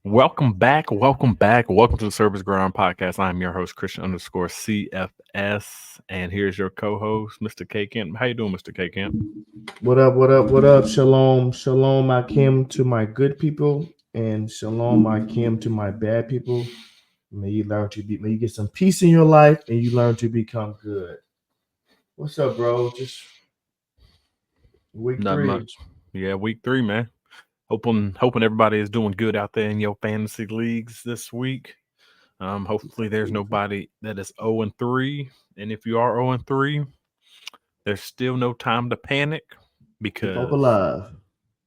Welcome back. Welcome to the Cerberus Gridiron Podcast. I'm your host, Christian_CFS, and here's your co-host, Mr. K. Kemp. How you doing, Mr. K. Kemp? What up, what up, what up? Shalom, shalom, Akim to my good people, and shalom, Akim to my bad people. May you get some peace in your life, and you learn to become good. What's up, bro? Just week Not 3. much. Yeah, week 3, man. Hoping everybody is doing good out there in your fantasy leagues this week. Hopefully there's nobody that is 0-3, and if you are 0-3, there's still no time to panic Keep hope because alive.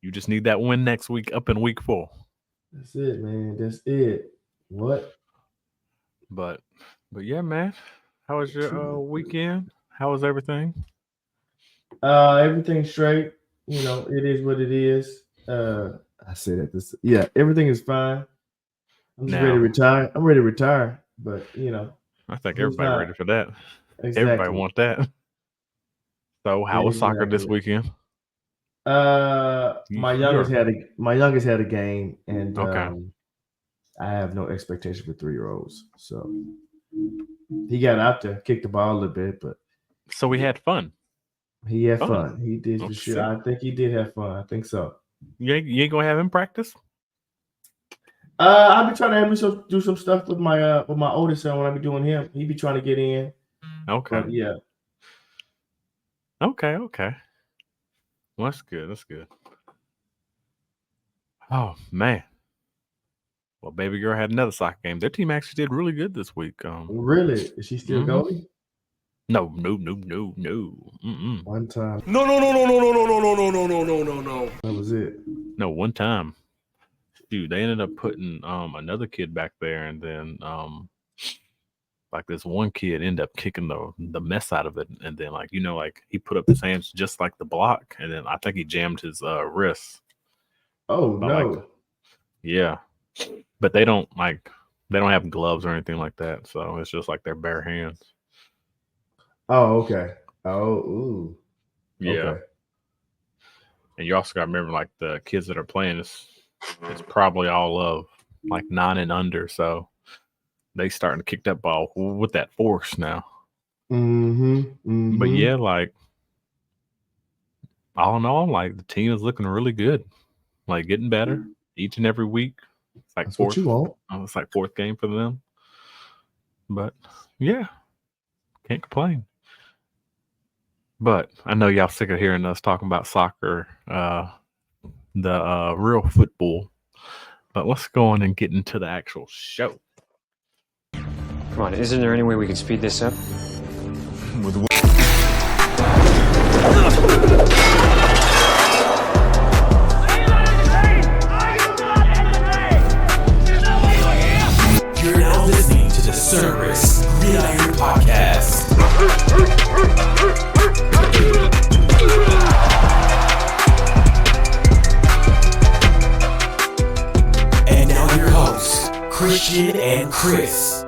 you just need that win next week up in week 4. That's it, man. That's it. What? But yeah, man. How was your weekend? How was everything? Everything's straight. You know, it is what it is. I say that everything is fine. I'm just ready to retire. I'm ready to retire, but I think everybody ready for that. Exactly. Everybody want that. So, how was soccer this weekend? My youngest had a game, and okay. I have no expectation for 3-year-olds. So he got out there, kicked the ball a little bit, but so we had fun. He had fun. He did for sure. I think he did have fun. I think so. You ain't gonna have him practice? I'll be trying to have him do some stuff with my oldest son when I be doing him. He be trying to get in. Okay. But yeah. Okay. Well, that's good. Oh man. Well, baby girl had another soccer game. Their team actually did really good this week. Really? Is she still going? No. Mm-mm. One time. No. That was it. No, one time. Dude, they ended up putting another kid back there, and then like this one kid ended up kicking the mess out of it, and then like he put up his hands just like the block, and then I think he jammed his wrist. Oh no. Yeah. But they don't have gloves or anything like that, so it's just like their bare hands. Oh, okay. Oh, ooh. Yeah. Okay. And you also got to remember, like, the kids that are playing, it's probably all of like 9 and under, so they starting to kick that ball with that force now. But yeah, like, all in all, like, the team is looking really good, like getting better each and every week. It's like That's what you want. It's like 4th game for them. But yeah, can't complain. But I know y'all sick of hearing us talking about soccer, the real football. But let's go on and get into the actual show. Come on, isn't there any way we can speed this up? You're now listening to the Cerberus Gridiron Podcast. And now your hosts, Christian and Chris,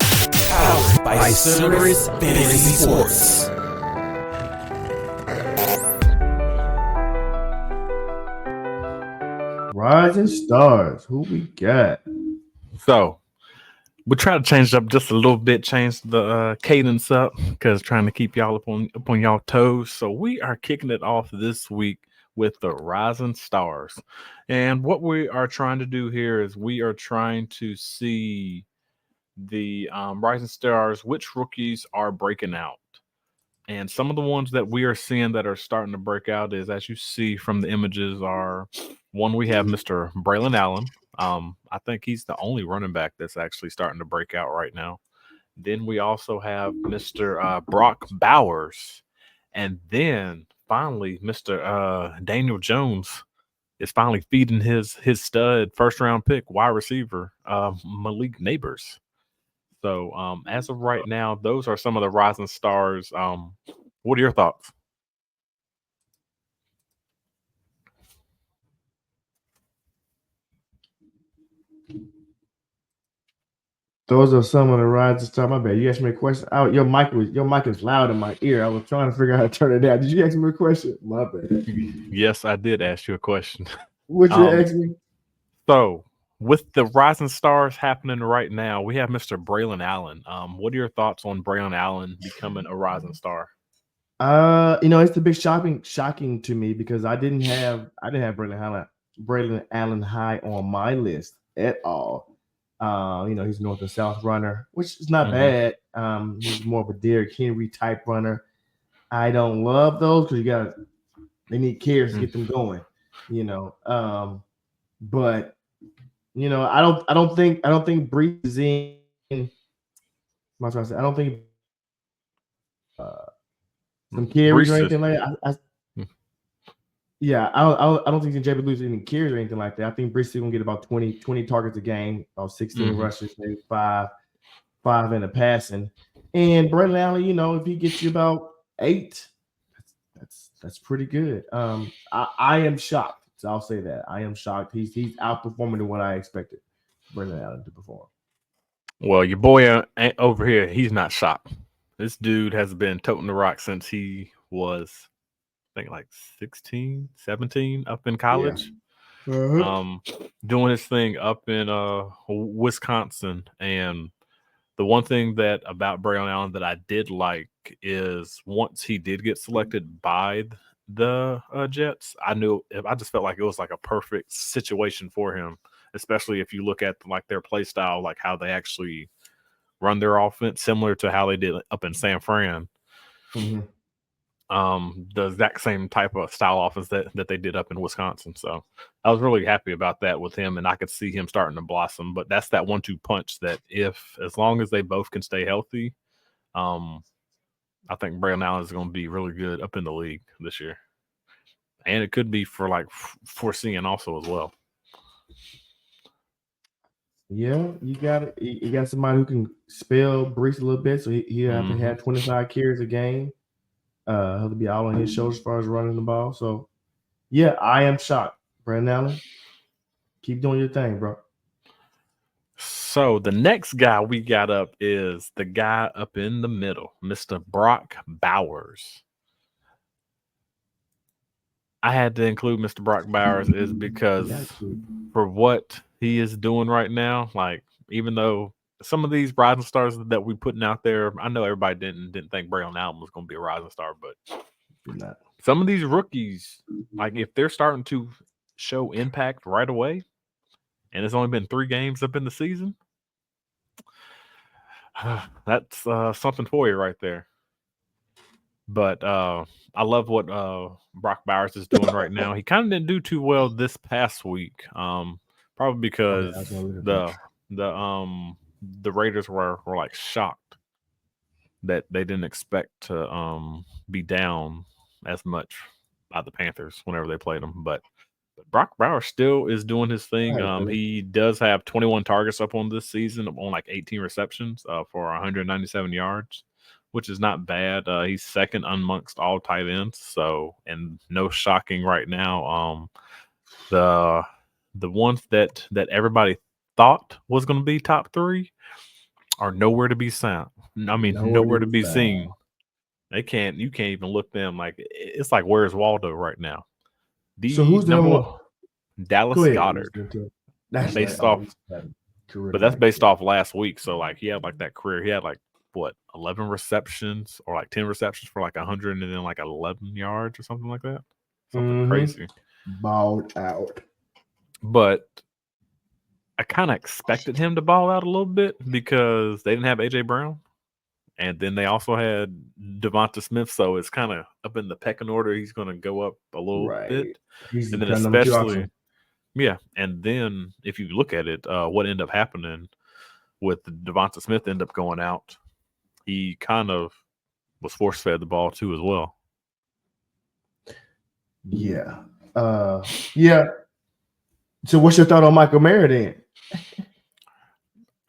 powered by Cerberus Fantasy Sports. Rising stars. Who we got? So we try to change it up just a little bit, change the cadence up, because trying to keep y'all up on y'all toes. So we are kicking it off this week with the Rising Stars. And what we are trying to do here is we are trying to see the Rising Stars, which rookies are breaking out. And some of the ones that we are seeing that are starting to break out is, as you see from the images, are one, we have Mr. Brayon Allen. I think he's the only running back that's actually starting to break out right now. Then we also have Mr. Brock Bowers. And then finally, Mr. Daniel Jones is finally feeding his stud first-round pick, wide receiver, Malik Neighbors. So as of right now, those are some of the rising stars. What are your thoughts? Those are some of the rising stars. My bad. You asked me a question. Your mic is loud in my ear. I was trying to figure out how to turn it down. Did you ask me a question? My bad. Yes, I did ask you a question. What you asked me? So with the rising stars happening right now, we have Mr. Braylon Allen. What are your thoughts on Braylon Allen becoming a rising star? It's a bit shocking to me because I didn't have Braylon Allen high on my list at all. He's north and south runner, which is not bad. He's more of a Derrick Henry type runner. I don't love those because they need carries to get them going. But I don't think Brees is in. I don't think some carries or anything like that. I don't think Xavier Worthy any carries or anything like that. I think Brees is gonna get about 20 targets a game, about 16 rushes, maybe five in the passing. And Braylon Allen, if he gets you about 8, that's pretty good. I am shocked. So I'll say that. I am shocked. He's outperforming what I expected Braylon Allen to perform. Well, your boy over here, he's not shocked. This dude has been toting the rock since he was, I think, like 16, 17 up in college. Yeah. Doing his thing up in Wisconsin. And the one thing about Brayon Allen that I did like is once he did get selected by the Jets, I just felt like it was like a perfect situation for him, especially if you look at like their play style, like how they actually run their offense, similar to how they did up in San Fran. The exact same type of style offense that they did up in Wisconsin. So I was really happy about that with him, and I could see him starting to blossom. But that's that 1-2 punch that as long as they both can stay healthy, I think Brayon Allen is going to be really good up in the league this year. And it could be for like foreseeing also as well. Yeah, you got somebody who can spell Brees a little bit, so he'll have to have 25 carries a game. He'll be all on his shoulders as far as running the ball. So, yeah, I am shocked. Brayon Allen, keep doing your thing, bro. So the next guy we got up is the guy up in the middle, Mr. Brock Bowers. I had to include Mr. Brock Bowers is because for what he is doing right now, like even though some of these rising stars that we putting out there, I know everybody didn't think Brayon Allen was going to be a rising star, but some of these rookies, like if they're starting to show impact right away, and it's only been 3 games up in the season, that's something for you right there. But I love what Brock Bowers is doing right now. He kind of didn't do too well this past week, probably because the Raiders were like shocked that they didn't expect to be down as much by the Panthers whenever they played them. But Brock Bowers still is doing his thing. He does have 21 targets up on this season on like 18 receptions for 197 yards. Which is not bad. He's second amongst all tight ends. So, and no shocking right now. The ones that everybody thought was going to be top 3 are nowhere to be seen. I mean, nowhere to be seen. You can't even look them like it's like where's Waldo right now. So who's the number 1? Dallas Goedert. That's based off, but that's based off last week. So like he had like that career. He had like 11 receptions or like 10 receptions for like 100 and then like 11 yards or something like that. Something crazy. Balled out. But I kind of expected him to ball out a little bit because they didn't have AJ Brown. And then they also had Devonta Smith. So it's kind of up in the pecking order. He's going to go up a little bit. And then especially, yeah. And then if you look at it, what ended up happening with Devonta Smith end up going out, he kind of was force-fed the ball too as well. Yeah. Yeah. So what's your thought on Michael Mayer then?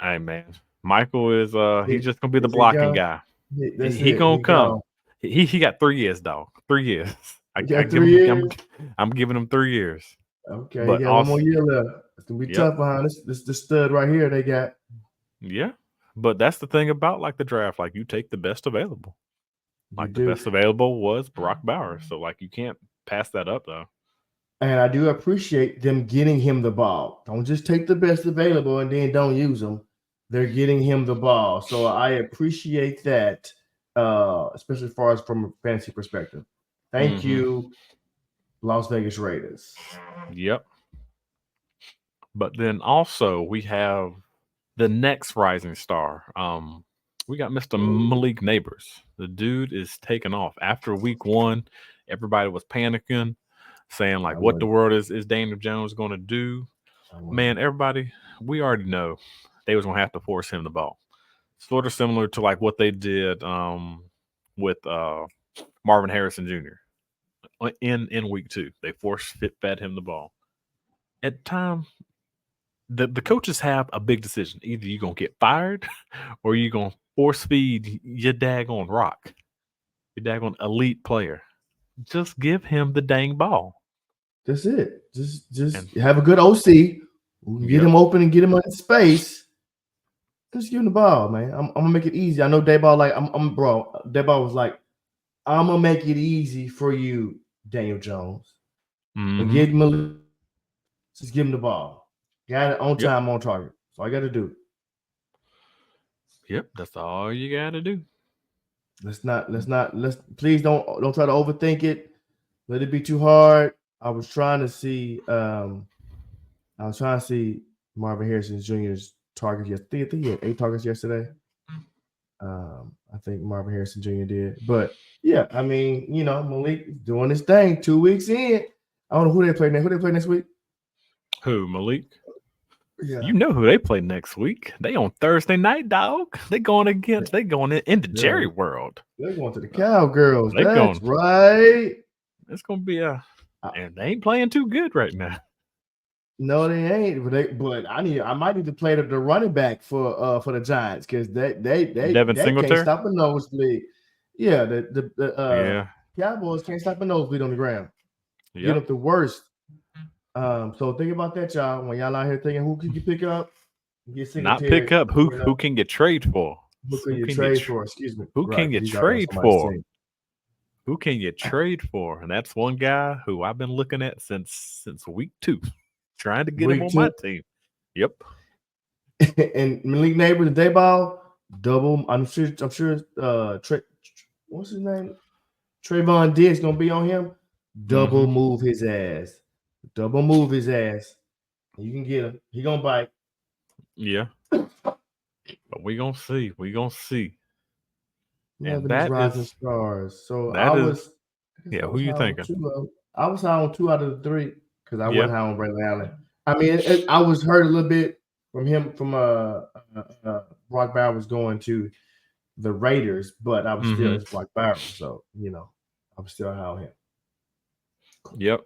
Hey, man. Michael is he's just going to be the blocking guy. He going to come. He got 3 years, dog. 3 years. I'm giving him 3 years. Okay, but you got 1 more year left. It's going to be tough behind this the stud right here they got. Yeah. But that's the thing about like the draft. Like you take the best available. Like the best available was Brock Bowers. So like you can't pass that up though. And I do appreciate them getting him the ball. Don't just take the best available and then don't use them. They're getting him the ball. So I appreciate that, especially as far as from a fantasy perspective. Thank you, Las Vegas Raiders. Yep. But then also we have the next rising star. We got Mr. Malik Neighbors. The dude is taking off. After week 1, everybody was panicking, saying like, what the world is Daniel Jones going to do? Man, everybody, we already know they was going to have to force him the ball. Sort of similar to like what they did with Marvin Harrison Jr. in week 2. They fed him the ball. At the time, the coaches have a big decision. Either you're going to get fired or you're going to force feed your daggone rock, your daggone elite player. Just give him the dang ball. That's it. Just have a good OC. Get him open and get him in space. Just give him the ball, man. I'm gonna make it easy. I know Dayball Dayball was like, I'm gonna make it easy for you, Daniel Jones. Just give him the ball. Got it on time, on target. That's all I got to do. Yep, that's all you got to do. Let's please don't try to overthink it. Let it be too hard. I was trying to see Marvin Harrison Jr.'s targets yesterday. I think he had 8 targets yesterday. I think Marvin Harrison Jr. did. But yeah, I mean, Malik is doing his thing 2 weeks in. I don't know who they play next. Who they play next week? Who, Malik? Yeah. You know who they play next week. They on Thursday night, dog. They going into Jerry World. They're going to the Cowgirls. That's right. It's gonna be and they ain't playing too good right now. No, they ain't. But I might need to play the running back for the Giants because they Devin Singletary can't stop a nosebleed. Yeah, the Cowboys can't stop a nosebleed on the ground. Yep. Get up the worst. So think about that, y'all. When y'all out here thinking who can you pick up? Not pick up. Who can you trade for? Who can you trade for? Excuse me. Who can you trade for? Who can you trade for? And that's one guy who I've been looking at since week 2, trying to get him on my team. Yep. And Malik Neighbors and Dayball double. I'm sure. What's his name? Trayvon Diggs gonna be on him. Double move his ass. Double move his ass. You can get him. He gonna bite. Yeah. But we gonna see. And that rising stars. So who you thinking? I was high on 2 out of the 3 because I wasn't high on Braylon Allen. I mean, I was hurt a little bit from him from Brock Bowers going to the Raiders, but I was still as Brock Bowers, so I'm still high on him. Yep.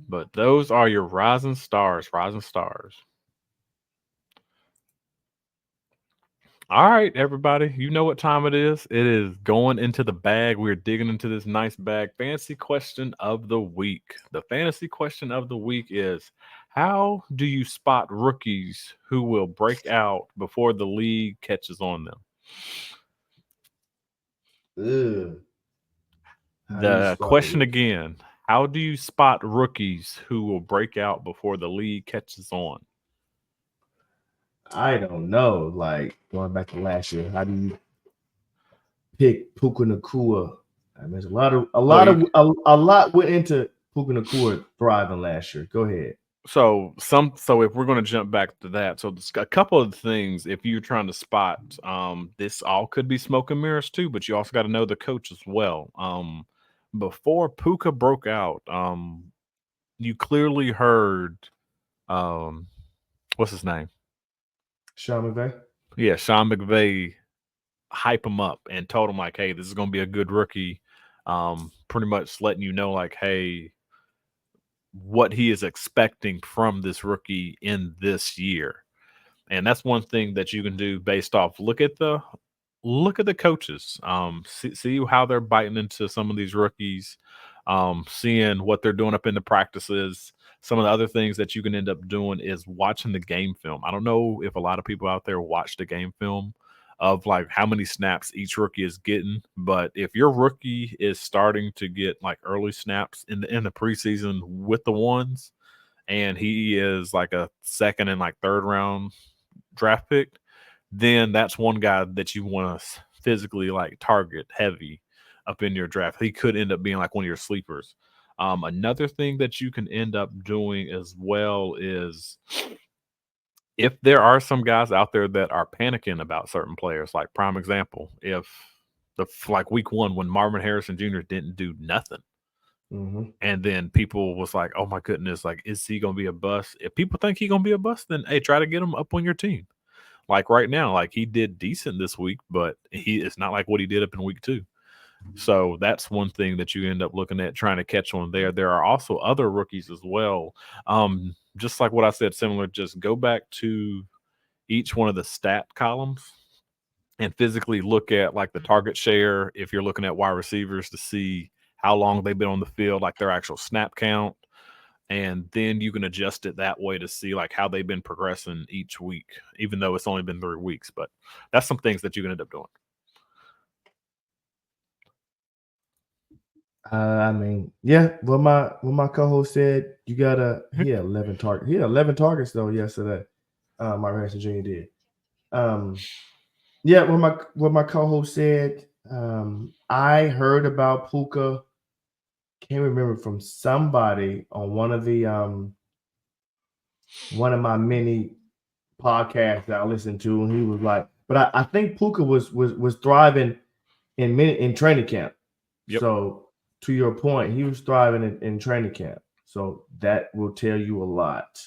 But those are your rising stars. All right, everybody. You know what time it is. It is going into the bag. We're digging into this nice bag. Fantasy question of the week. The fantasy question of the week is, how do you spot rookies who will break out before the league catches on them? The question again, how do you spot rookies who will break out before the league catches on? I don't know. Like going back to last year, how do you pick Puka Nacua? I mean, there's a lot went into Puka Nacua thriving last year. Go ahead. So if we're going to jump back to that, so a couple of things. If you're trying to spot, this all could be smoke and mirrors too, but you also got to know the coach as well. Before Puka broke out, you clearly heard, what's his name? Sean McVay? Yeah, Sean McVay hype him up and told him, like, hey, this is going to be a good rookie. Pretty much letting you know, like, hey, what he is expecting from this rookie in this year. And that's one thing that you can do based off, look at the coaches, see how they're biting into some of these rookies, seeing what they're doing up in the practices. Some of the other things that you can end up doing is watching the game film. I don't know if a lot of people out there watch the game film of like how many snaps each rookie is getting. But if your rookie is starting to get like early snaps in the preseason with the ones, and he is like a second and like third round draft pick, then that's one guy that you want to physically like target heavy up in your draft. He could end up being like one of your sleepers. Another thing that you can end up doing as well is if there are some guys out there that are panicking about certain players, like prime example, if like week 1 when Marvin Harrison Jr. didn't do nothing, and then people was like, "Oh my goodness, like is he gonna be a bust?" If people think he's gonna be a bust, then hey, try to get him up on your team. Like right now, like he did decent this week, but it's not like what he did up in week 2. So that's one thing that you end up looking at, trying to catch on there. There are also other rookies as well. Just like what I said, similar, just go back to each one of the stat columns and physically look at like the target share. If you're looking at wide receivers to see how long they've been on the field, like their actual snap count. And then you can adjust it that way to see like how they've been progressing each week, even though it's only been 3 weeks. But that's some things that you can end up doing. I mean, yeah. What my co-host said, you gotta. He had 11 targets. He had 11 targets though yesterday. Marvin Harrison Jr. did. Yeah. What my co-host said. I heard about Puka. Can't remember from somebody on one of my many podcasts that I listened to, and he was like, but I think Puka was thriving in training camp. Yep. So to your point, he was thriving in training camp. So that will tell you a lot.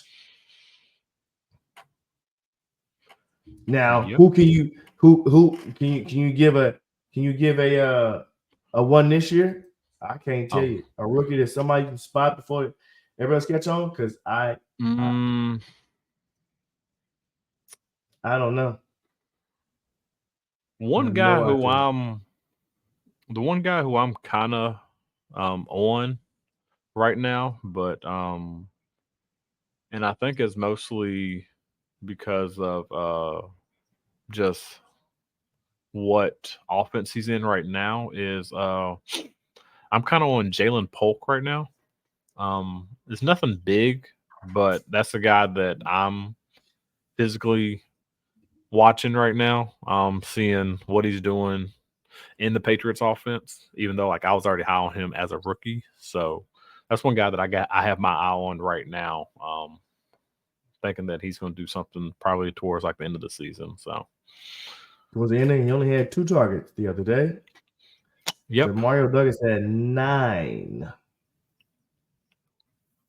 Now, who can you give a one this year? I can't tell you. A rookie that somebody can spot before everybody else catch on, because I don't know. The one guy who I'm kind of on right now, but and I think it's mostly because of just what offense he's in right now is I'm kind of on Jalen Polk right now. It's nothing big, but that's a guy that I'm physically watching right now. Seeing what he's doing in the Patriots offense, even though like I was already high on him as a rookie. So that's one guy that I have my eye on right now. Thinking that he's going to do something probably towards like the end of the season. So towards the ending, he only had 2 targets the other day. Yep. So Mario Douglas had 9.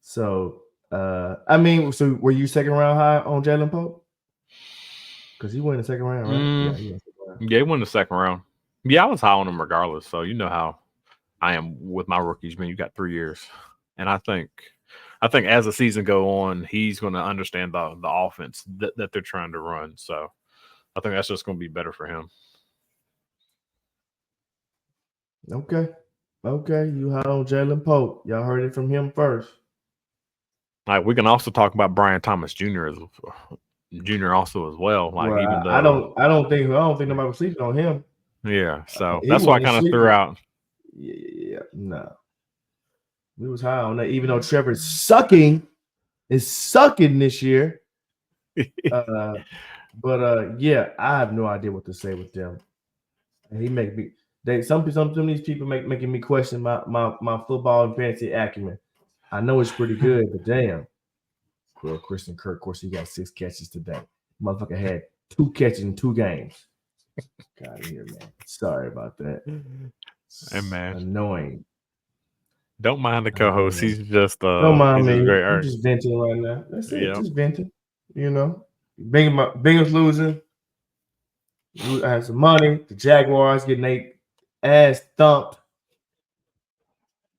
So I mean, so were you second round high on Jalen Pope? Because he went in the second round, right? Yeah, he went in the second round. Yeah, I was high on him regardless. So you know how I am with my rookies, man. You got 3 years. And I think as the season go on, he's going to understand the offense that they're trying to run. So I think that's just going to be better for him. Okay. You high on Jalen Pope. Y'all heard it from him first. Like we can also talk about Brian Thomas Jr. also as well. Like well, even though I don't think nobody was sleeping on him. Yeah, so that's why I kind of threw out. Yeah, no. We was high on that, even though Trevor's sucking this year. But yeah, I have no idea what to say with them. And he make me some of these people making me question my football and fantasy acumen. I know it's pretty good, but damn. Well, Christian Kirk, of course, he got 6 catches today. Motherfucker had 2 catches in 2 games. God here, man. Sorry about that. Hey, man. Annoying. Don't mind the co-host. He's just don't mind me. Great I'm just venting right now. That's it. Yep. Just venting. You know, Bengals losing. I have some money. The Jaguars getting their ass thumped.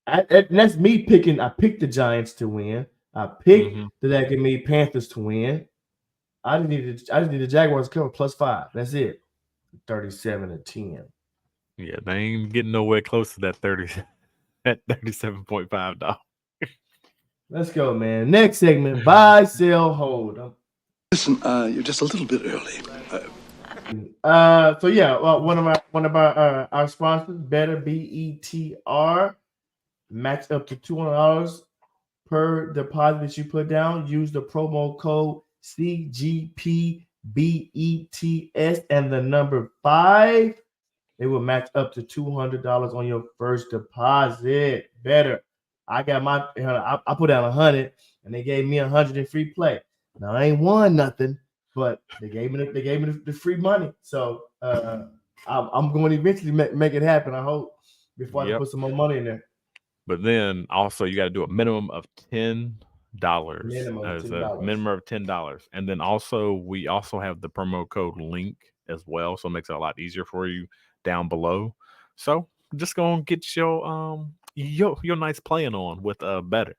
And that's me picking. I picked the Giants to win. I picked the Panthers to win. I just need the Jaguars to cover +5. That's it. 37-10. Yeah, they ain't getting nowhere close to that 37.5 dog. Let's go, man. Next segment: buy, sell, hold. Listen, you're just a little bit early. So yeah, well, one of our sponsors, Better BETR, match up to $200 per deposit that you put down. Use the promo code CGPBETS and the number 5. They will match up to $200 on your first deposit. Better. I got I put down 100, and they gave me 100 in free play. Now I ain't won nothing, but they gave me the free money. So I'm going to eventually make it happen. I hope before I put some more money in there. But then also you got to do a minimum of $10. Minimum of $10. And then also we also have the promo code link as well, so it makes it a lot easier for you down below. So just go and get your nice playing on with Better.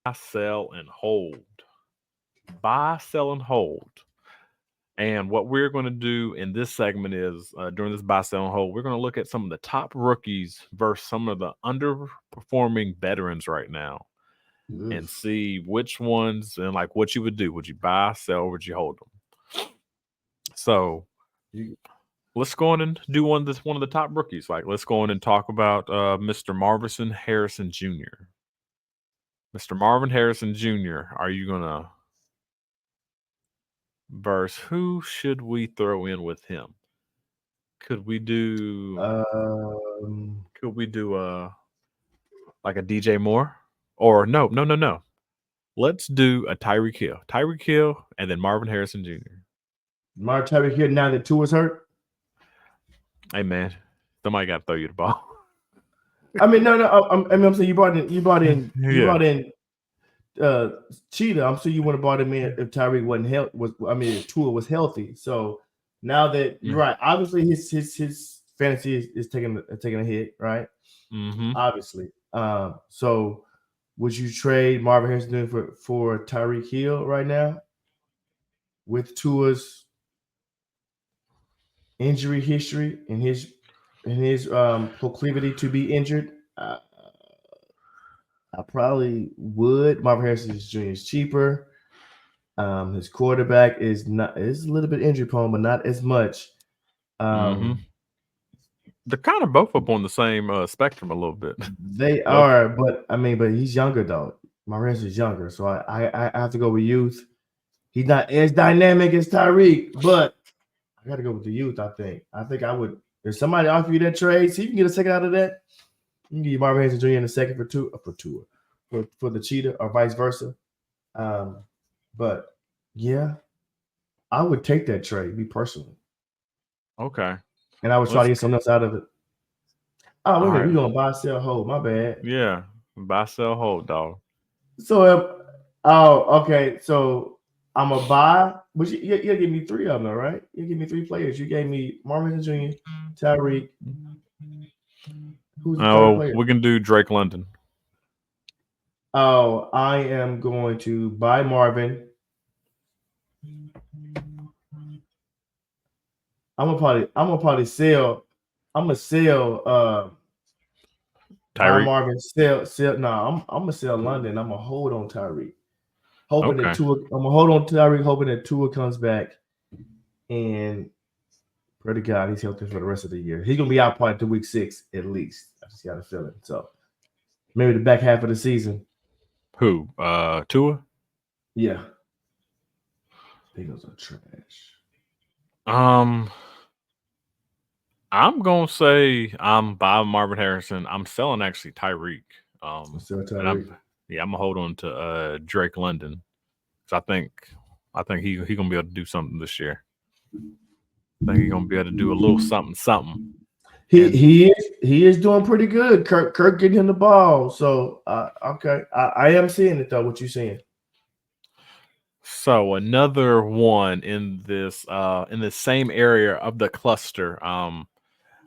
Buy, sell, and hold. Buy, sell, and hold. And what we're going to do in this segment is during this buy, sell, and hold, we're going to look at some of the top rookies versus some of the underperforming veterans right now. And see which ones and like what you would do. Would you buy, sell, or would you hold them? So let's go on and do one of the top rookies. Like let's go on and talk about Mr. Marvin Harrison Jr. Mr. Marvin Harrison Jr. Are you gonna verse who should we throw in with him? Could we do like a DJ Moore? Or no. Let's do a Tyreek Hill. Tyreek Hill and then Marvin Harrison Jr. Tyreek Hill now that Tua's hurt. Hey man, somebody got to throw you the ball. I mean, no. I'm saying you brought in Cheetah. I'm sure you would have brought him in if Tyreek if Tua was healthy. So now that you're right, obviously his fantasy is taking a hit, right? Mm-hmm. Obviously. So would you trade Marvin Harrison for Tyreek Hill right now with Tua's injury history and his proclivity to be injured? I probably would. Marvin Harrison Jr. is cheaper. His quarterback is a little bit injury prone, but not as much. They're kind of both up on the same spectrum a little bit. They are, but he's younger though. Marvin Harrison is younger, so I have to go with youth. He's not as dynamic as Tyreek, but I got to go with the youth. I think I would. If somebody offer you that trade, so you can get a second out of that, you can give Marvin Harrison Jr. in a second for the Cheetah or vice versa. But yeah, I would take that trade, me personally. Okay. And I would try to get something else out of it. Oh, wait a minute. We're going to buy, sell, hold. My bad. Yeah. Buy, sell, hold, dog. So, okay. So, I'm going to buy. But you give me 3 of them, right? You give me 3 players. You gave me Marvin Jr., Tyreek. Who's the third player? We can do Drake London. Oh, I am going to buy Marvin. I'm gonna probably sell. I'm gonna sell Tyreek. Marvin. Sell. No, I'm gonna sell London. I'm gonna hold on Tyreek. I'm gonna hold on Tyreek, hoping that Tua comes back. And pray to God he's healthy for the rest of the year. He's gonna be out probably to week 6 at least. I just got a feeling. So maybe the back half of the season. Who? Tua? Yeah. Bengals are trash. I'm gonna say I'm buying Marvin Harrison. I'm selling actually Tyreek. I'm gonna hold on to Drake London. So I think he gonna be able to do something this year. I think he's gonna be able to do a little something. He is doing pretty good. Kirk getting him the ball. So okay, I am seeing it though. What you saying? So another one in this same area of the cluster.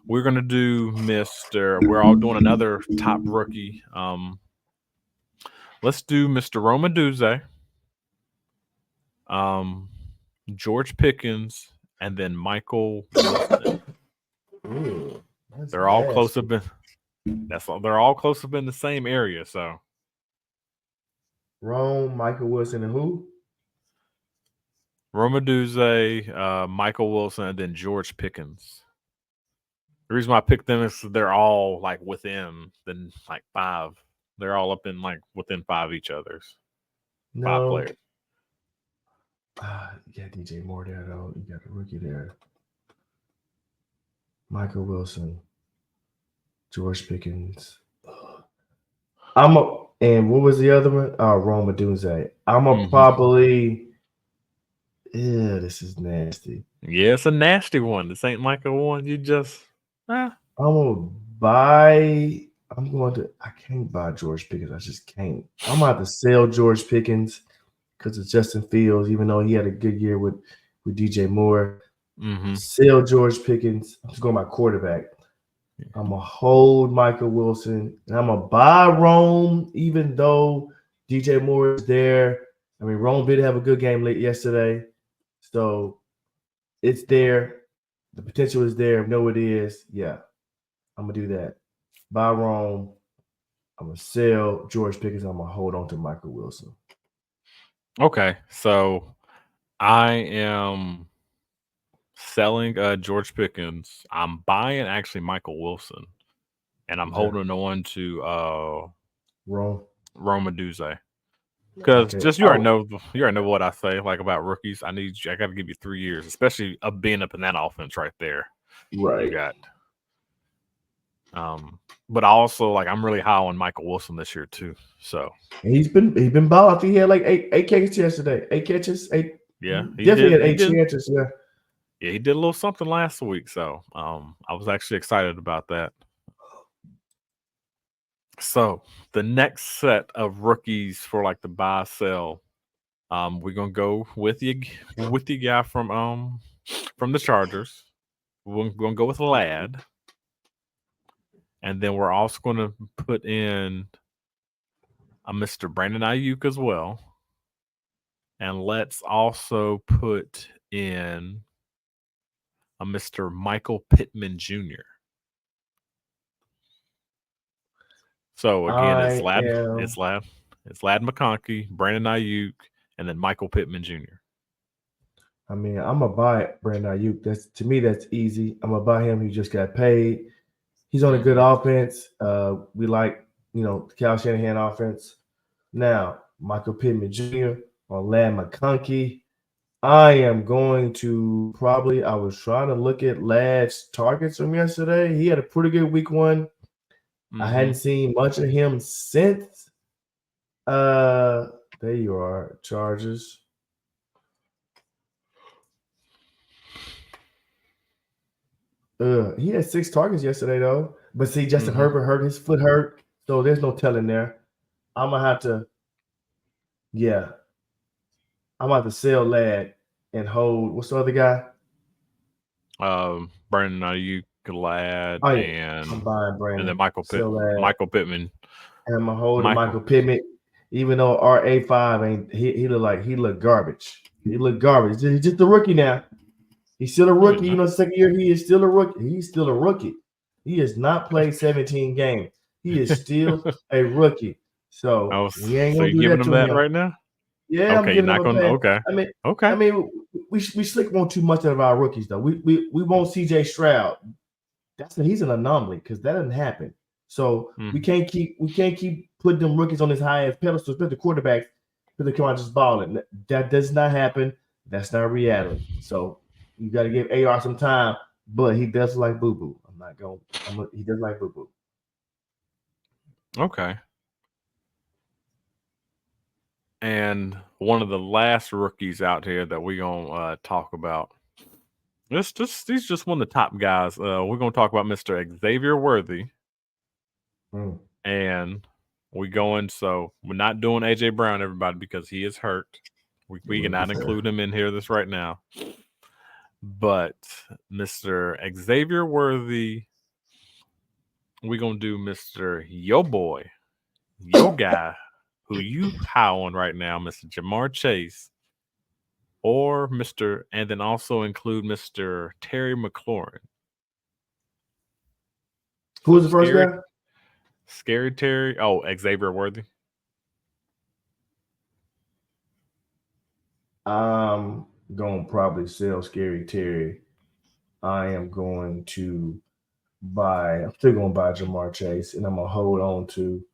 We're gonna do we're all doing another top rookie. Let's do Mr. Romaduze, George Pickens, and then Michael Wilson. They're all close up in the same area. So Rome, Michael Wilson, and who? Romaduze, Michael Wilson, and then George Pickens. The reason why I picked them is they're all like within then like 5. They're all up in like within 5 each other's. 5 No. players. You got DJ Moore there, though. You got the rookie there. Michael Wilson. George Pickens. And what was the other one? Roma Dunze. Probably. Yeah, this is nasty. Yeah, it's a nasty one. This ain't like a one you just. I'm going to I can't buy George Pickens. I just can't. I'm going to have to sell George Pickens because of Justin Fields, even though he had a good year with DJ Moore. Sell George Pickens. I'm just going my quarterback. I'm going to hold Michael Wilson. And I'm going to buy Rome, even though DJ Moore is there. I mean, Rome did have a good game late yesterday. So it's there. The potential is there. No, it is. Yeah, I'm going to do that. Buy Rome. I'm going to sell George Pickens. I'm going to hold on to Michael Wilson. Okay, so I am selling George Pickens. I'm buying actually Michael Wilson, and I'm holding on to Romaduze. Because you already know what I say like about rookies. I got to give you 3 years, especially being up in that offense right there. Right. You got. But also I'm really high on Michael Wilson this year too. So and he's been balling. I think he had like eight catches yesterday. 8 catches. 8. Yeah, he definitely had 8 catches. Yeah. Yeah, he did a little something last week. So I was actually excited about that. So the next set of rookies for like the buy sell, we're gonna go with the guy from the Chargers. We're gonna go with Ladd, and then we're also gonna put in a Mr. Brandon Ayuk as well, and let's also put in a Mr. Michael Pittman Jr. So again, it's Ladd McConkey, Brandon Ayuk, and then Michael Pittman Jr. I mean, I'm gonna buy Brandon Ayuk. To me, that's easy. I'm gonna buy him. He just got paid. He's on a good offense. We like, the Kyle Shanahan offense. Now, Michael Pittman Jr. on Ladd McConkey. I am going to I was trying to look at Ladd's targets from yesterday. He had a pretty good week 1. I hadn't seen much of him since. There you are, Chargers. He had 6 targets yesterday, though. But see, Justin Herbert hurt. His foot hurt. So there's no telling there. I'm going to have to, I'm going to have to sell Ladd and hold. What's the other guy? Brandon Ayuk, Ladd, and I'm buying Brandon. And then Michael Pittman. And I'm going to hold Michael Pittman, even though RA5 he look garbage. He look garbage. He's just a rookie now. He's still a rookie. Second year, he is still a rookie. He's still a rookie. He has not played 17 games. He is still a rookie. So we ain't gonna do giving that him that right now. Yeah, okay, I'm giving him okay. I mean, we slick want too much of our rookies though. We want CJ Stroud. He's an anomaly because that doesn't happen. So we can't keep putting them rookies on this high ass pedestal, especially the quarterbacks, because they come out just balling. That does not happen. That's not reality. So you got to give AR some time, but he does like boo boo. He does like boo boo. Okay. And one of the last rookies out here that we're gonna talk about. He's just one of the top guys. We're gonna talk about Mr. Xavier Worthy. And so we're not doing AJ Brown, everybody, because he is hurt. We cannot include him in here right now. But Mr. Xavier Worthy, we're gonna do Mr. Yo boy, yo guy, who you high on right now, Mr. Jamar Chase, and then also include Mr. Terry McLaurin. Who was the first guy? Scary Terry. Oh, Xavier Worthy. going to probably sell Scary Terry. I am going to I'm still going to buy Jamar Chase, and I'm going to hold on to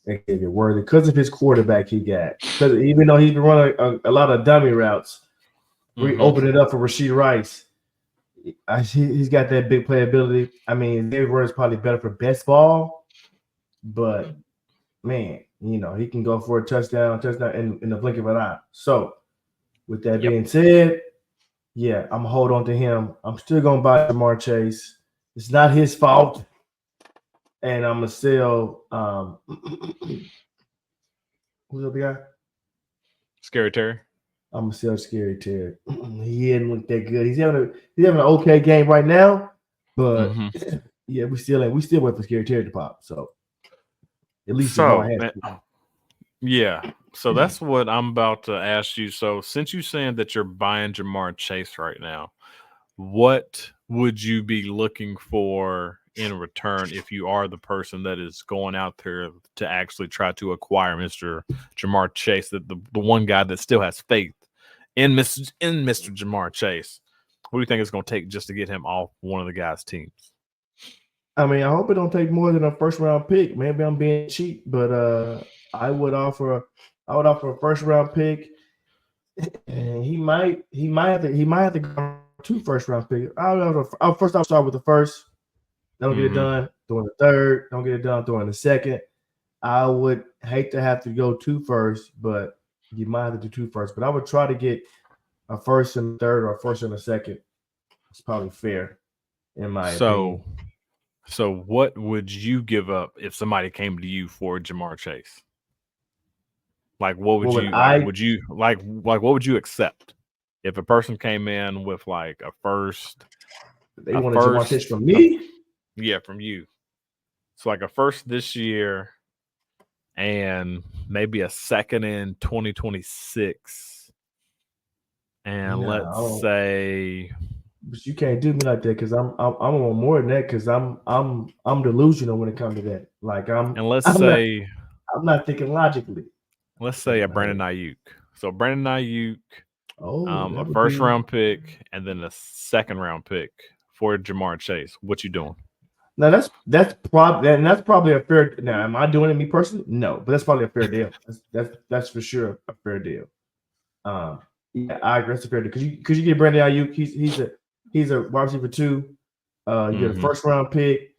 Xavier Worthy because of his quarterback he got. Because even though he's been running a lot of dummy routes, we open it up for Rashee Rice. He's got that big playability. I mean, Xavier Worthy is probably better for best ball, but man, he can go for a touchdown in the blink of an eye. So, with that being said, yeah, I'm going to hold on to him. I'm still going to buy Jamar Chase. It's not his fault. And I'm going to sell who's the other guy? Scary Terry. I'm going to sell Scary Terry. He didn't look that good. He's having an okay game right now, but yeah, we still wait for Scary Terry to pop. So at least Jamar has to. Yeah. So that's what I'm about to ask you. So since you're saying that you're buying Jamar Chase right now, what would you be looking for in return if you are the person that is going out there to actually try to acquire Mr. Jamar Chase, the one guy that still has faith in Mr. Jamar Chase? What do you think it's going to take just to get him off one of the guys' teams? I mean, I hope it don't take more than a first round pick. Maybe I'm being cheap, but I would offer a first round pick, and he might have to go 2 first round picks. I'll start with the first. Don't get it done. Throwing the third. Don't get it done. Throwing the second. I would hate to have to go 2 first, but you might have to do 2 first. But I would try to get a first and a third or a first and a second. It's probably fair, in my opinion. So what would you give up if somebody came to you for Jamar Chase? Like, what would what would you accept if a person came in with like a first? They wanted Jamar Chase from me. Yeah, from you. So like a first this year, and maybe a second in 2026, and let's say. But you can't do me like that because I'm on more than that because I'm delusional when it comes to that. Like I'm not thinking logically. Let's say a Brandon Ayuk. So Brandon Ayuk, a first round pick, and then a second round pick for Jamar Chase. What you doing? Now that's probably a fair. Now, am I doing it me personally? No, but that's probably a fair deal. That's for sure a fair deal. Yeah, I agree. That's a fair deal because you get Brandon Ayuk. He's a wide receiver 2. You get a first round pick,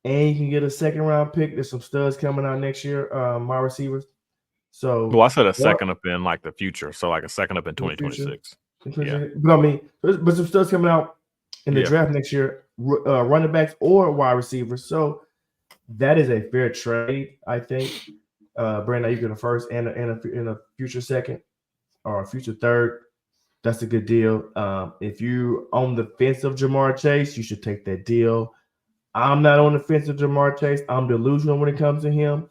and you can get a second round pick. There's some studs coming out next year. Wide receivers. So, well, I said a second up in like the future. So like a second up in 2026. Yeah, but I mean, but some studs coming out in the draft next year, running backs or wide receivers. So that is a fair trade, I think. Brandon, you get a first and a future second or a future third. That's a good deal. If you on the fence of Jamar Chase, you should take that deal. I'm not on the fence of Jamar Chase. I'm delusional when it comes to him.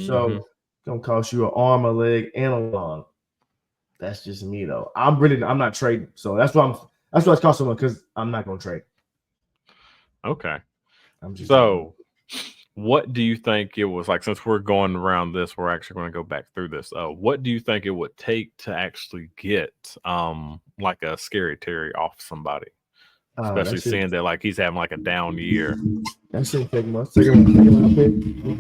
So it's gonna cost you an arm, a leg, and a lung. That's just me though. I'm not trading. So that's why it's costing me because I'm not gonna trade. Okay. So what do you think it was like? Since we're going around this, we're actually going to go back through this. What do you think it would take to actually get like a Scary Terry off somebody? Especially seeing that like he's having like a down year. That shouldn't take much. Second round pick. You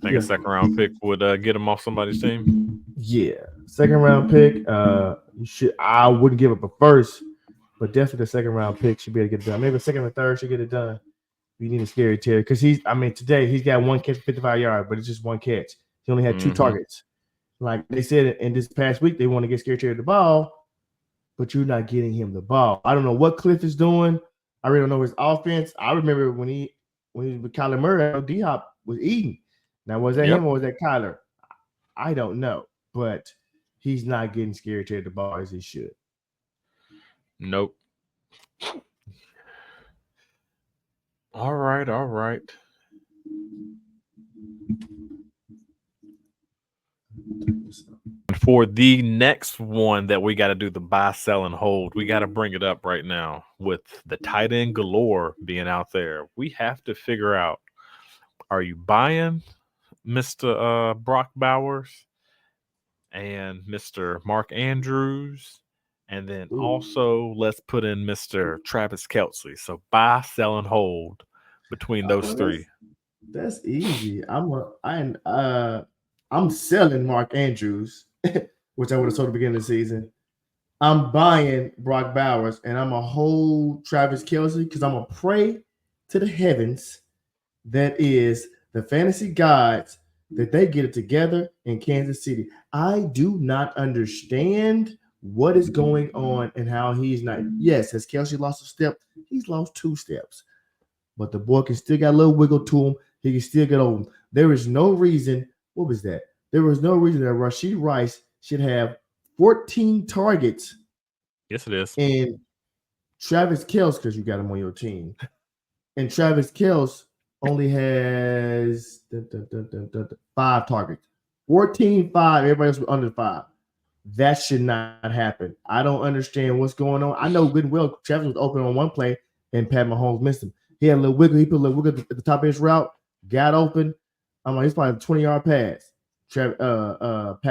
think a second round pick would get him off somebody's team? Yeah, second round pick. I wouldn't give up a first, but definitely the second round pick should be able to get it done. Maybe a second or third should get it done. You need a Scary Terry because today he's got 1 catch, 55 yards, but it's just 1 catch. He only had 2 targets. Like they said in this past week, they want to get Scary Terry the ball, but you're not getting him the ball. I don't know what Cliff is doing. I really don't know his offense. I remember when he was with Kyler Murray, D-Hop was eating. Now, was that him or was that Kyler? I don't know, but he's not getting Scary Terry the ball as he should. Nope. All right. For the next one that we got to do the buy, sell, and hold, we got to bring it up right now with the tight end galore being out there. We have to figure out, are you buying Mr. Brock Bowers? and Mr. Mark Andrews. And then Ooh. also let's put in Mr. Travis Kelce. So buy, sell, and hold between those three. That's easy. I'm selling Mark Andrews, which I would have sold at the beginning of the season. I'm buying Brock Bowers, and I'm gonna hold Travis Kelce because I'm gonna pray to the heavens that is the fantasy gods that they get it together in Kansas City. I do not understand what is going on and how he's not. Yes, has Kelce lost a step? He's lost 2 steps, but the boy can still got a little wiggle to him. He can still get over. There is no reason. What was that? There was no reason that Rashee Rice should have 14 targets. Yes, it is. And Travis Kelce, because you got him on your team, and Travis Kelce only has 5 targets. 14-5. Everybody else was under 5. That should not happen. I don't understand what's going on. I know good and well Travis was open on one play and Pat Mahomes missed him. He had a little wiggle. He put a little wiggle at the top of his route, got open. I'm like, he's probably a 20-yard pass. Pat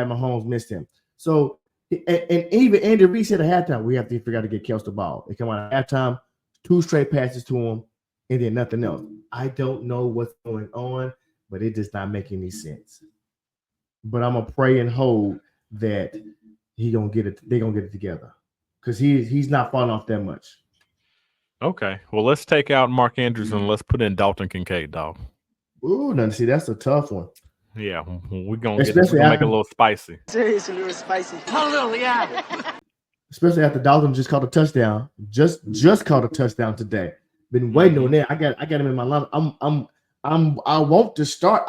Mahomes missed him. So, and even Andy Reid said at halftime, we have to figure out to get Kelce the ball. They come out at halftime, 2 straight passes to him, and then nothing else. I don't know what's going on, but it does not make any sense. But I'm gonna pray and hope that he gonna get it. They gonna get it together because he's not falling off that much. Okay. Well, let's take out Mark Andrews and let's put in Dalton Kincaid, dog. Ooh, now see, that's a tough one. Yeah, we're gonna make it a little spicy. Seriously, it was spicy. A little, yeah. Especially after Dalton just caught a touchdown. Just caught a touchdown today. Been waiting on that. I got him in my line. I want to start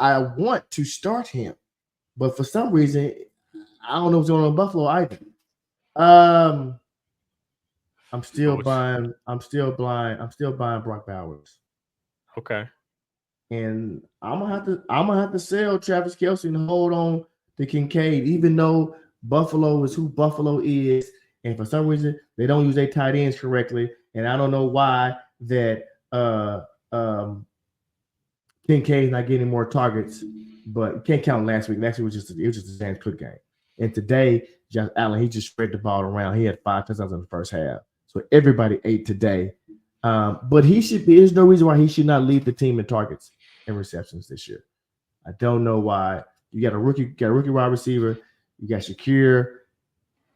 him, but for some reason, I don't know what's going on in Buffalo either. I'm still buying Brock Bowers. Okay. And I'm gonna have to sell Travis Kelce and hold on to Kincaid, even though Buffalo is who Buffalo is, and for some reason they don't use their tight ends correctly, and I don't know why that Kincaid's not getting more targets, but you can't count last week. Last week was just a James Cook game, and today Josh Allen he just spread the ball around. He had 5 touchdowns in the first half, so everybody ate today. But he should be. There's no reason why he should not lead the team in targets and receptions this year. I don't know why. You got a rookie wide receiver. You got Shakir.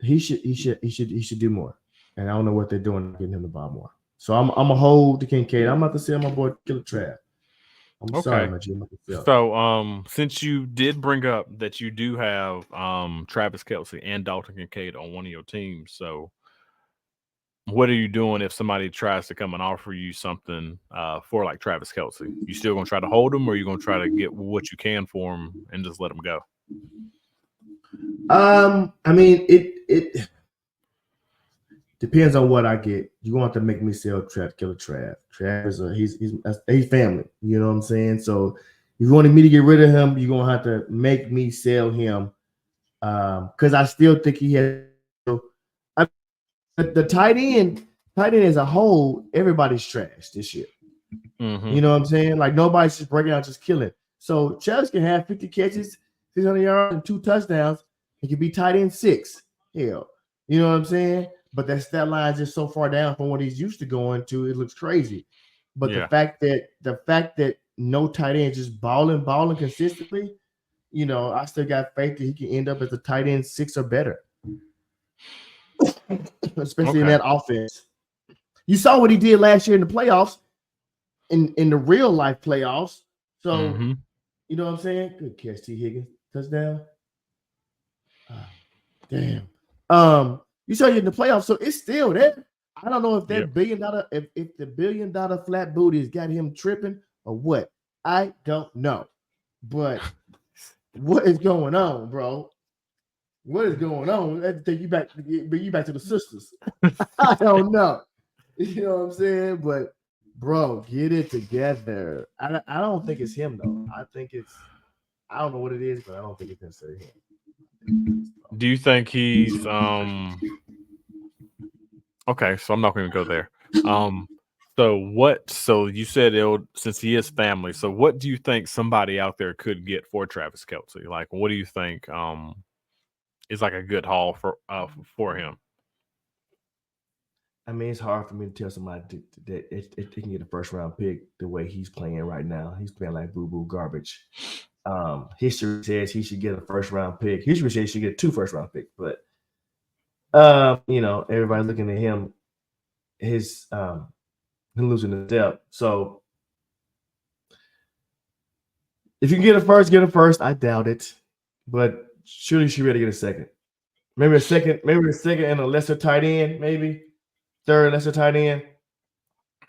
He should do more. And I don't know what they're doing getting him the ball more. So I'm a hold to Kincaid. I'm about to sell my boy Killer Trav. I'm sorry, my G. So since you did bring up that you do have Travis Kelce and Dalton Kincaid on one of your teams, so what are you doing if somebody tries to come and offer you something for like Travis Kelce? You still gonna try to hold him, or you gonna try to get what you can for him and just let him go? I mean, it depends on what I get. You want to make me sell Killer Trav. Trav is he's family. You know what I'm saying? So if you wanted me to get rid of him, you're gonna have to make me sell him. Because I still think he has. The tight end as a whole, everybody's trash this year. Mm-hmm. You know what I'm saying? Like nobody's just breaking out, just killing. So Travis can have 50 catches, 600 yards, and 2 touchdowns. He could be tight end 6. Hell, you know what I'm saying? But that stat line is just so far down from what he's used to going to. It looks crazy. But the fact that no tight end just balling consistently, you know, I still got faith that he can end up as a tight end 6 or better. Especially in that offense. You saw what he did last year in the playoffs, in the real life playoffs. So, you know what I'm saying? Good catch, T. Higgins. Touchdown. Damn. You saw you in the playoffs, so it's still there. I don't know if that $1 billion, if the $1 billion flat booty has got him tripping or what. I don't know. But what is going on, bro? What is going on? Let's take you back, bring you back to the sisters. I don't know. You know what I'm saying? But bro, get it together. I don't think it's him though. I don't know what it is, but I don't think it's necessarily him. Do you think he's okay? So I'm not going to go there. So you said since he is family. So what do you think somebody out there could get for Travis Kelce? Like, what do you think? is like a good haul for him. I mean, it's hard for me to tell somebody that if they can get a first round pick the way he's playing right now. He's playing like boo-boo garbage. History says he should get a first round pick. History says he should get 2 first round picks, but everybody's looking at him, him losing the depth. So if you can get a first, I doubt it. But surely you should be able to get a second. Maybe a second and a lesser tight end, maybe. Third lesser tight end.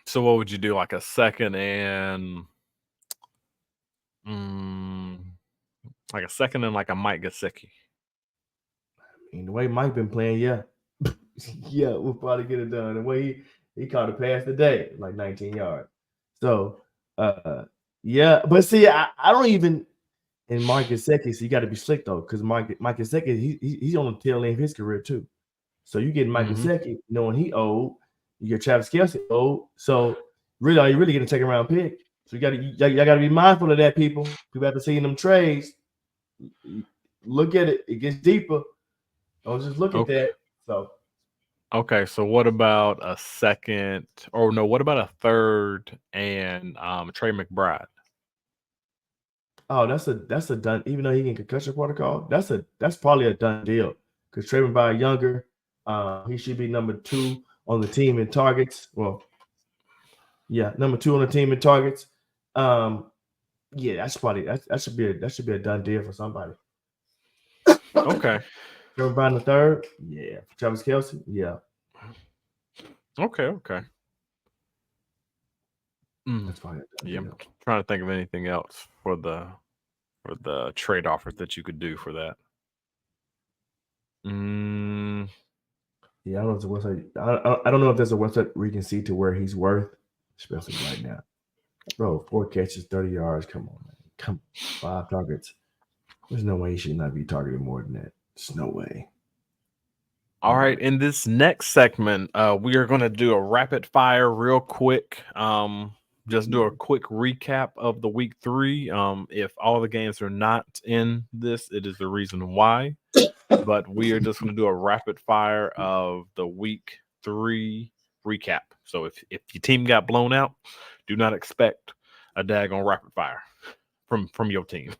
So what would you do? Like a second and like a second and like a Mike Gesicki? I mean, the way Mike been playing, yeah. Yeah, we'll probably get it done. The way he caught a pass today, like 19 yards. So yeah, but see, I don't even in Mike Gesicki, so you got to be slick though, because Mike Gesicki, he's on the tail end of his career too. So you get Mike Gesicki knowing he old, you get Travis Kelce old. So really, are you really getting a second round pick? So you got to be mindful of that, people. People have to see them trades. Look at it; it gets deeper. Don't just look at that. So okay, so what about a second? Or no, what about a third and Trey McBride? Oh, that's a done. Even though he can concussion protocol, that's probably a done deal. Because Trey McBride younger, he should be number 2 on the team in targets. Well, yeah, number 2 on the team in targets. Yeah, that's probably that should be a done deal for somebody. Okay. Trey McBride the third, yeah. Travis Kelce, yeah. Okay. That's probably a done Yeah, deal. I'm trying to think of anything else for the trade offer that you could do for that. Yeah, I don't know if there's a website. I don't know if there's a website where you can see to where he's worth, especially right now. Bro, 4 catches, 30 yards. Come on, man. 5 targets. There's no way he should not be targeted more than that. There's no way. All right, in this next segment, we are going to do a rapid fire real quick. Just do a quick recap of the week 3. If all the games are not in this, it is the reason why. But we are just going to do a rapid fire of the week 3 recap. So if your team got blown out, do not expect a daggone rapid fire from your team.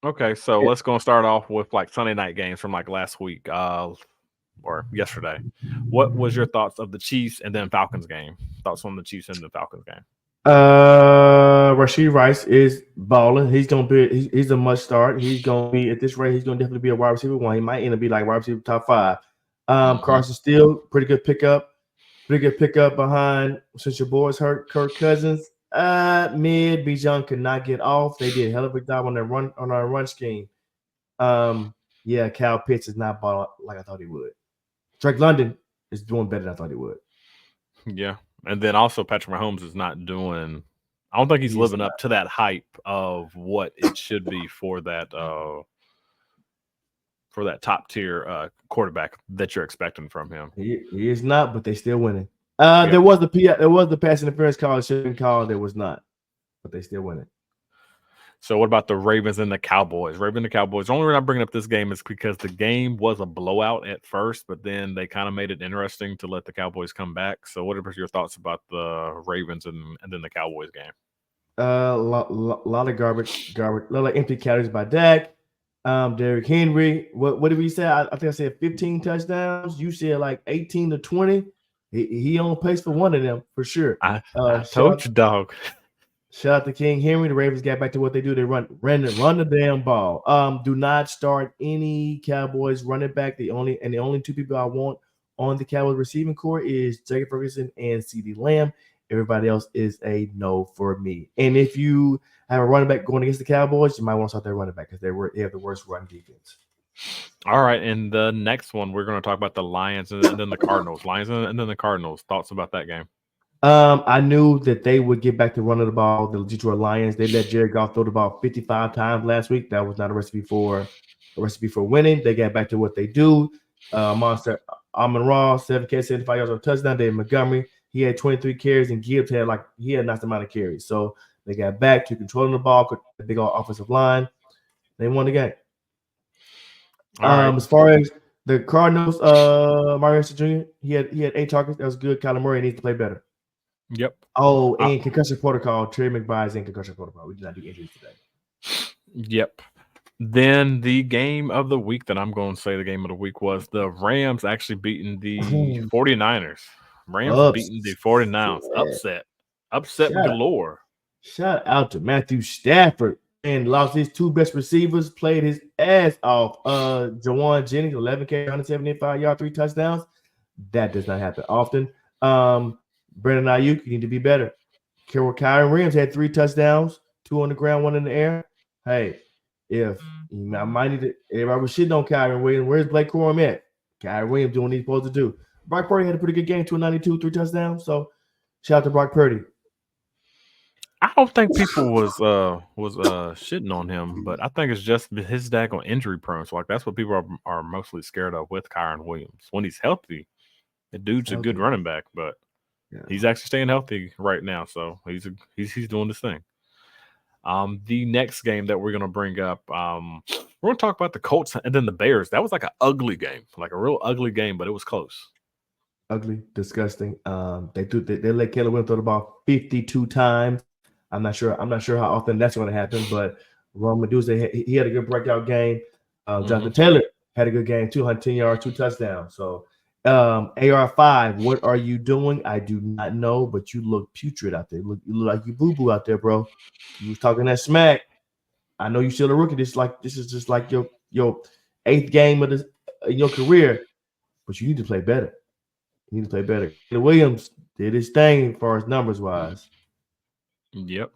Okay, so let's go and start off with like Sunday night games from like last week or yesterday. What was your thoughts of the Chiefs and then Falcons game? Thoughts on the Chiefs and the Falcons game? Rashee Rice is balling. He's gonna be. He's a must start. He's gonna be at this rate. He's gonna definitely be a wide receiver 1. He might end up be like wide receiver top 5. Carson Steele, pretty good pickup. Pretty good pickup behind since your boys hurt. Kirk Cousins, mid. Bijan could not get off. They did a hell of a job on our run scheme. Yeah, Kyle Pitts is not balling like I thought he would. Drake London is doing better than I thought he would. Yeah. And then also Patrick Mahomes is not doing – I don't think he's living up to that hype of what it should be for that top-tier quarterback that you're expecting from him. He is not, but they still winning. There was the pass interference call. It should have been called. There was not, but they still winning. So what about the Ravens and the Cowboys? The only reason I'm bringing up this game is because the game was a blowout at first, but then they kind of made it interesting to let the Cowboys come back. So what are your thoughts about the Ravens and then the Cowboys game? Lot of garbage, a lot of empty calories by Dak. Derrick Henry. What did we say? I think I said 15 touchdowns. You said like 18 to 20. He on pace for one of them for sure. I told you, dog. Shout out to King Henry. The Ravens got back to what they do. They run the damn ball. Do not start any Cowboys running back. The only 2 people I want on the Cowboys receiving core is Jacob Ferguson and CeeDee Lamb. Everybody else is a no for me. And if you have a running back going against the Cowboys, you might want to start their running back because they have the worst run defense. All right, and the next one we're going to talk about the Lions and then the Cardinals. Lions and then the Cardinals. Thoughts about that game? I knew that they would get back to running the ball. The Detroit Lions, they let Jared Goff throw the ball 55 times last week. That was not a recipe for winning. They got back to what they do. Monster Amon-Ra, 7 carries, 75 yards on a touchdown. David Montgomery, he had 23 carries, and Gibbs had a nice amount of carries. So they got back to controlling the ball, the big old offensive line. They won the game. As far as the Cardinals, Mario Jr., he had 8 targets. That was good. Kyler Murray needs to play better. Yep. Oh, and concussion protocol. Terry McBride's in concussion protocol. We did not do injuries today. Yep. Then the game of the week that I'm going to say the game of the week was the Rams actually beating the 49ers. Rams beating the 49ers. Upset galore. Shout out to Matthew Stafford. And lost his 2 best receivers, played his ass off. Jawan Jennings, 11 carries, 175 yards, 3 touchdowns. That does not happen often. Brandon Ayuk, you need to be better. Kyron Williams had 3 touchdowns, 2 on the ground, 1 in the air. Hey, I might need to, everybody was shitting on Kyron Williams. Where's Blake Corum at? Kyron Williams doing what he's supposed to do. Brock Purdy had a pretty good game, 292, 3 touchdowns. So shout out to Brock Purdy. I don't think people was shitting on him, but I think it's just his daggone injury prone. So that's what people are mostly scared of with Kyron Williams. When he's healthy, the dude's a good running back, but he's actually staying healthy right now. So he's doing this thing. The next game that we're gonna bring up, we're gonna talk about the Colts and then the Bears. That was like an ugly game, like a real ugly game, but it was close. Ugly, disgusting. They let Caleb Williams throw the ball 52 times. I'm not sure how often that's going to happen, but Rome Medusa, he had a good breakout game. Jonathan Taylor had a good game, 210 yards, 2 touchdowns. So AR5, what are you doing? I do not know, but you look putrid out there. You look like you boo-boo out there, bro. You was talking that smack. I know you're still a rookie. This is just like your 8th game of your career, but you need to play better. You need to play better. Williams did his thing as far as numbers-wise. Yep.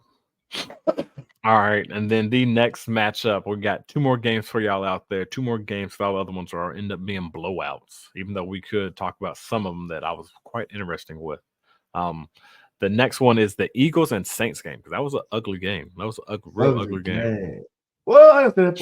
All right. And then the next matchup, we got 2 more games for y'all out there. 2 more games. All the other ones end up being blowouts, even though we could talk about some of them that I was quite interesting with. The next one is the Eagles and Saints game, because that was an ugly game. That was a real ugly game. Well, I said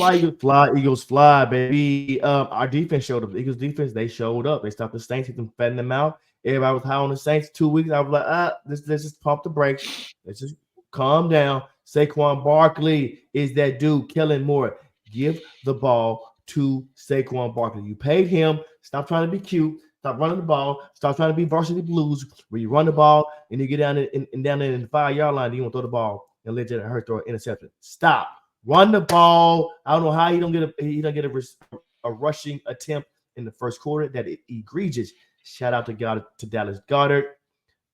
Eagles fly, baby. Our defense showed up. The Eagles defense, they showed up. They stopped the Saints, hit them, fattened them out. Everybody was high on the Saints 2 weeks. I was like, let's just pump the brakes. Let's just calm down. Saquon Barkley is that dude. Kellen Moore, give the ball to Saquon Barkley. You paid him. Stop trying to be cute. Stop running the ball. Stop trying to be varsity blues where you run the ball and you get down in the 5-yard line. You want to throw the ball and let Jalen Hurts throw an interception. Stop. Run the ball. I don't know how he don't get a rushing attempt in the first quarter. That is egregious. Shout out to Dallas Goedert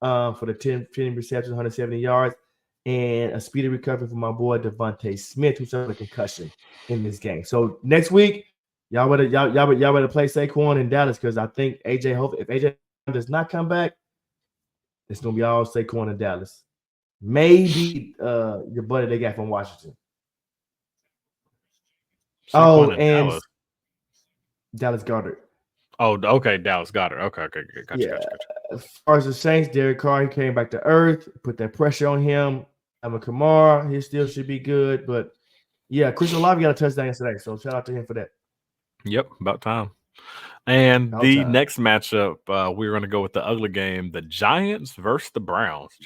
for the 10 receptions, 170 yards. And a speedy recovery for my boy Devontae Smith, who suffered a concussion in this game. So next week, y'all better play Saquon in Dallas, because I think if AJ does not come back, it's gonna be all Saquon in Dallas. Maybe your buddy they got from Washington. Saquon and Dallas Goedert. Oh, okay, Dallas Goedert. Okay, gotcha. As far as the Saints, Derek Carr, he came back to earth, put that pressure on him. I'm a Kamara, he still should be good, but yeah, Chris Olave got a touchdown yesterday, so shout out to him for that. Yep, about time. And next matchup, we're going to go with the ugly game: the Giants versus the Browns.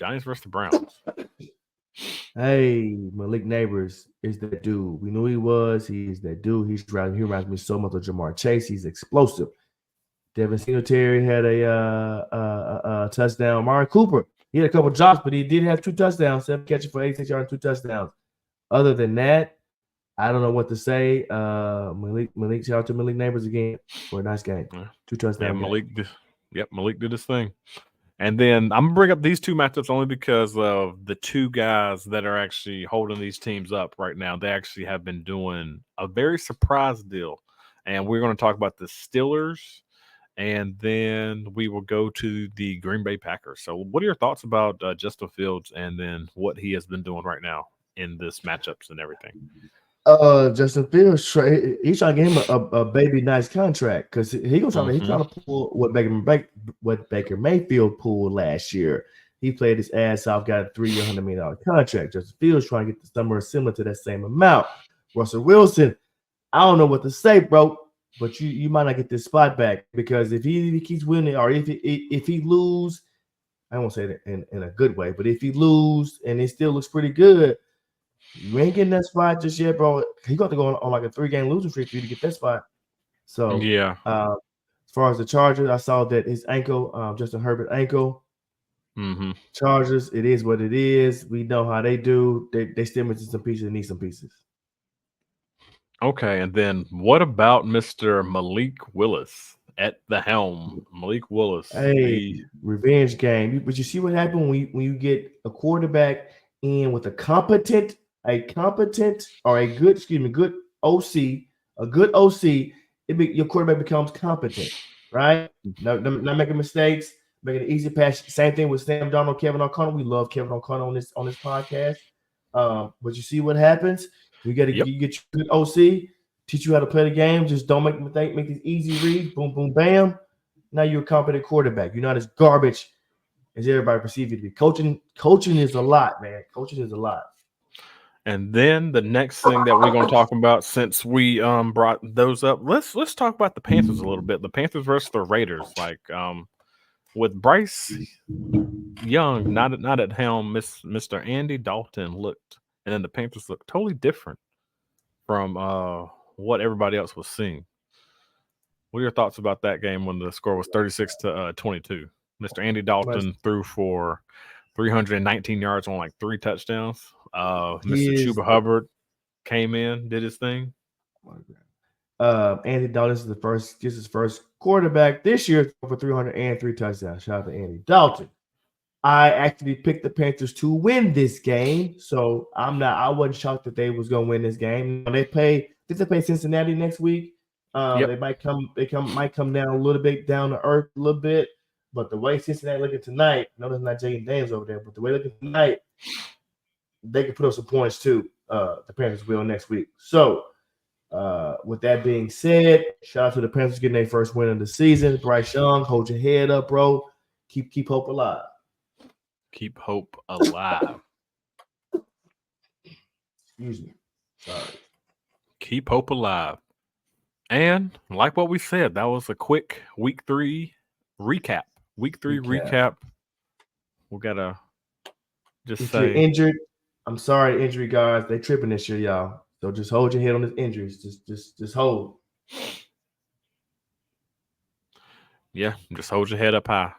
Hey, Malik Neighbors is that dude. We knew he was. He's that dude. He reminds me so much of Jamar Chase. He's explosive. Devin Singletary had a touchdown. Amari Cooper, he had a couple drops, but he did have 2 touchdowns, 7 catches for 86 yards, 2 touchdowns. Other than that, I don't know what to say. Malik, shout out to Malik Neighbors again for a nice game. 2 touchdowns. Malik did his thing. And then I'm going to bring up these 2 matchups only because of the 2 guys that are actually holding these teams up right now. They actually have been doing a very surprise deal. And we're going to talk about the Steelers, and then we will go to the Green Bay Packers. So what are your thoughts about Justin Fields and then what he has been doing right now in this matchups and everything? Justin Fields, he's trying to get him a baby nice contract, because he's trying to pull what Baker Mayfield pulled last year. He played his ass off, got a 3-year, $100 million contract. Justin Fields trying to get somewhere similar to that same amount. Russell Wilson, I don't know what to say, bro. but you might not get this spot back because if he keeps winning or if he lose, I won't say that in a good way, but if he lose and it still looks pretty good, you ain't getting that spot just yet, bro. He got to go on like a 3-game losing streak for you to get that spot. So yeah. As far as the Chargers, I saw that his ankle, Justin Herbert ankle. Mm-hmm. Chargers, it is what it is. We know how they do. They still missing some pieces and need some pieces. Okay, and then what about Mr. Malik Willis at the helm? Malik Willis. Hey, revenge game. But you see what happened when you get a quarterback in with a competent or a good OC, your quarterback becomes competent, right? Not making mistakes, making an easy pass. Same thing with Sam Darnold, Kevin O'Connell. We love Kevin O'Connell on this podcast. But you see what happens. You get your good OC, teach you how to play the game. Just don't make mistakes, make these easy reads. Boom, boom, bam. Now you're a competent quarterback. You're not as garbage as everybody perceives you to be. Coaching is a lot, man. Coaching is a lot. And then the next thing that we're going to talk about, since we brought those up, let's talk about the Panthers a little bit. The Panthers versus the Raiders, like with Bryce Young not at helm, Mr. Andy Dalton looked, and then the Panthers looked totally different from what everybody else was seeing. What are your thoughts about that game when the score was 36-22? Mr. Andy Dalton threw for 319 yards on like 3 touchdowns. Mr. Chuba Hubbard came in, did his thing. Andy Dalton is his first quarterback this year for 303 touchdowns. Shout out to Andy Dalton. I actually picked the Panthers to win this game, so I wasn't shocked that they was gonna win this game. They play Cincinnati next week. They might come down a little bit, down to earth a little bit. But the way Cincinnati looking tonight, I know there's not Jaden Daniels over there, but the way looking tonight, they can put up some points too. The Panthers will next week. So, with that being said, shout out to the Panthers getting their first win of the season. Bryce Young, hold your head up, bro. Keep hope alive. Keep hope alive. Excuse me. Sorry. Keep hope alive. And like what we said, that was a quick week 3 recap. Week 3 recap. We gotta just if say you're injured. I'm sorry, injury guys. They tripping this year, y'all. So just hold your head on these injuries. Just hold. Yeah, just hold your head up high.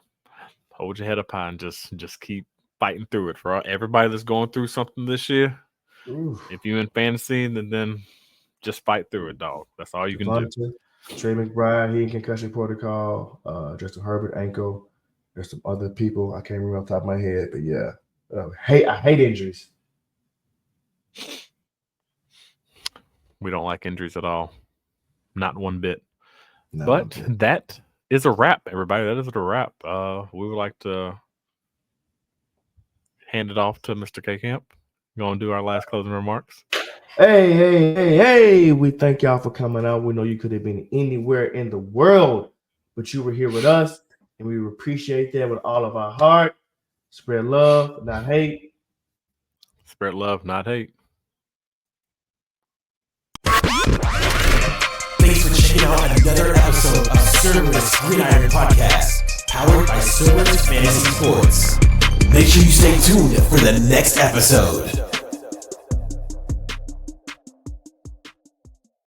Hold your head up high and just keep fighting through it. For everybody that's going through something this year, if you're in fantasy, then just fight through it, dog. That's all you can do. Trey McBride, he in concussion protocol. Justin Herbert ankle. There's some other people I can't remember off the top of my head, but yeah. I hate injuries. We don't like injuries at all. Not one bit. No, but that is a wrap, everybody. That is a wrap. We would like to hand it off to Mr. K Camp. Going to do our last closing remarks. Hey. We thank y'all for coming out. We know you could have been anywhere in the world, but you were here with us, and we appreciate that with all of our heart. Spread love, not hate. Spread love, not hate. Thanks for checking out another episode of Cerberus Gridiron Podcast, powered by Cerberus Fantasy Sports. Make sure you stay tuned for the next episode.